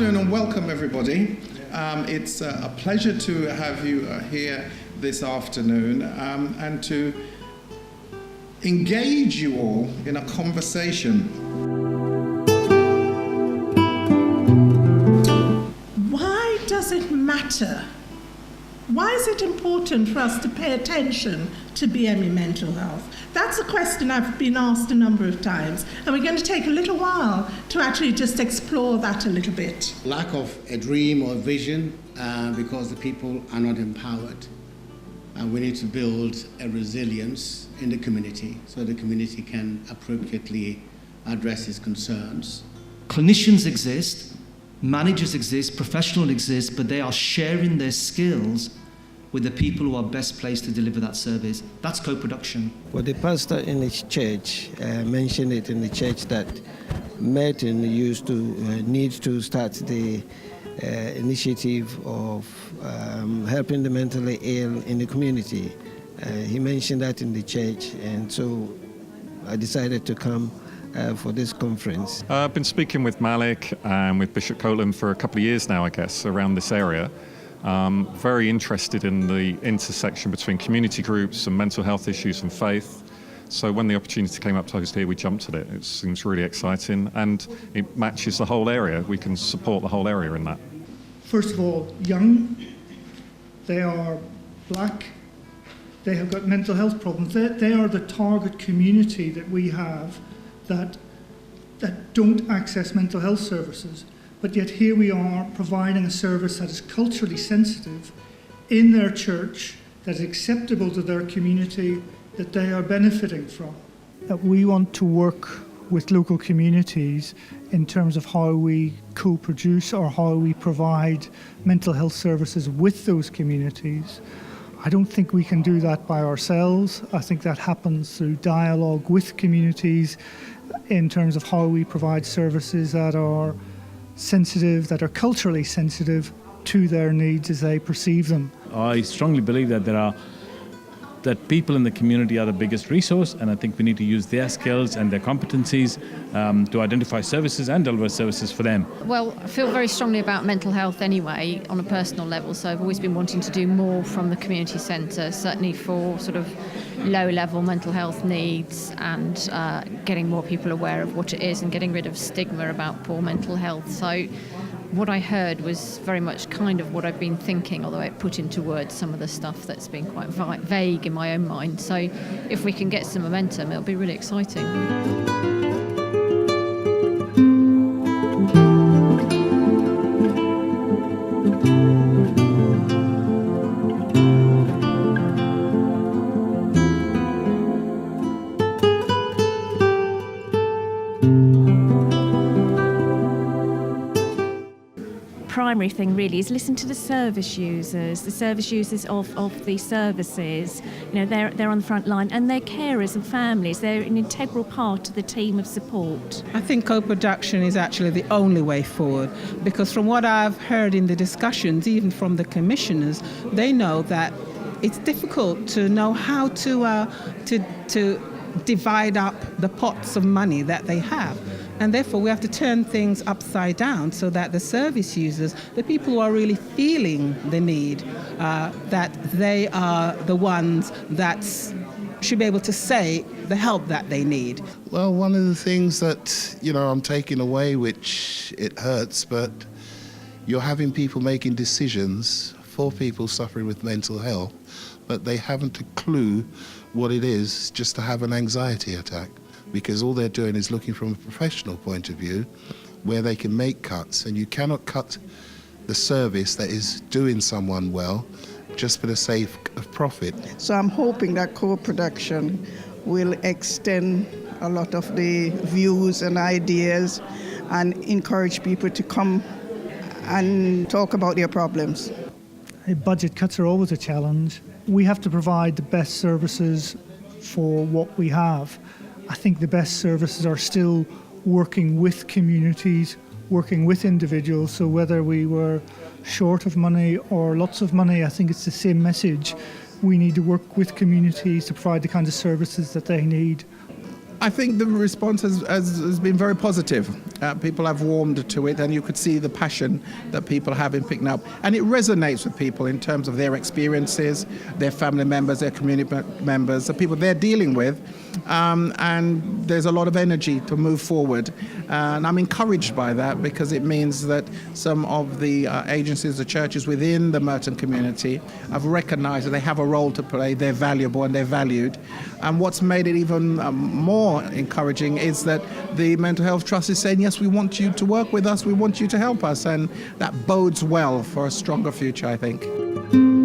afternoon and welcome everybody. It's a pleasure to have you here this afternoon and to engage you all in a conversation. Why does it matter? Why is it important for us to pay attention to BME mental health? That's a question I've been asked a number of times, and we're going to take a little while to actually just explore that a little bit. Lack of a dream or vision because the people are not empowered. We need to build a resilience in the community so the community can appropriately address its concerns. Clinicians exist, managers exist, professionals exist, but they are sharing their skills with the people who are best placed to deliver that service. That's co-production. Well, the pastor in the church mentioned it in the church that Merton needs to start the initiative of helping the mentally ill in the community. He mentioned that in the church, and so I decided to come for this conference. I've been speaking with Malik and with Bishop Copeland for a couple of years now, I guess, around this area. Very interested in the intersection between community groups and mental health issues and faith. So when the opportunity came up to host here, we jumped at it. It seems really exciting and it matches the whole area. We can support the whole area in that. First of all, young, they are black, they have got mental health problems. They are the target community that we have that don't access mental health services. But yet here we are providing a service that is culturally sensitive in their church, that is acceptable to their community, that they are benefiting from. That we want to work with local communities in terms of how we co-produce or how we provide mental health services with those communities. I don't think we can do that by ourselves. I think that happens through dialogue with communities in terms of how we provide services that are sensitive, that are culturally sensitive to their needs as they perceive them. I strongly believe that people in the community are the biggest resource, and I think we need to use their skills and their competencies to identify services and deliver services for them. Well, I feel very strongly about mental health anyway on a personal level, so I've always been wanting to do more from the community centre, certainly for sort of low-level mental health needs and getting more people aware of what it is and getting rid of stigma about poor mental health. So what I heard was very much kind of what I've been thinking, although I put into words some of the stuff that's been quite vague in my own mind. So if we can get some momentum, it'll be really exciting. Primary thing really is listen to the service users of the services. You know, they're on the front line, and they're carers and families. They're an integral part of the team of support. I think co-production is actually the only way forward, because from what I've heard in the discussions, even from the commissioners, they know that it's difficult to know how to divide up the pots of money that they have. And therefore, we have to turn things upside down so that the service users, the people who are really feeling the need, that they are the ones that should be able to say the help that they need. Well, one of the things that, I'm taking away, which it hurts, but you're having people making decisions for people suffering with mental health, but they haven't a clue what it is just to have an anxiety attack. Because all they're doing is looking from a professional point of view where they can make cuts, and you cannot cut the service that is doing someone well just for the sake of profit. So I'm hoping that co-production will extend a lot of the views and ideas and encourage people to come and talk about their problems. Budget cuts are always a challenge. We have to provide the best services for what we have. I think the best services are still working with communities, working with individuals. So whether we were short of money or lots of money, I think it's the same message. We need to work with communities to provide the kinds of services that they need. I think the response has been very positive. People have warmed to it, and you could see the passion that people have in picking up. And it resonates with people in terms of their experiences, their family members, their community members, the people they're dealing with. And there's a lot of energy to move forward. And I'm encouraged by that, because it means that some of the agencies, the churches within the Merton community have recognized that they have a role to play, they're valuable and they're valued. And what's made it even more encouraging is that the Mental Health Trust is saying, yes, we want you to work with us, we want you to help us, and that bodes well for a stronger future, I think.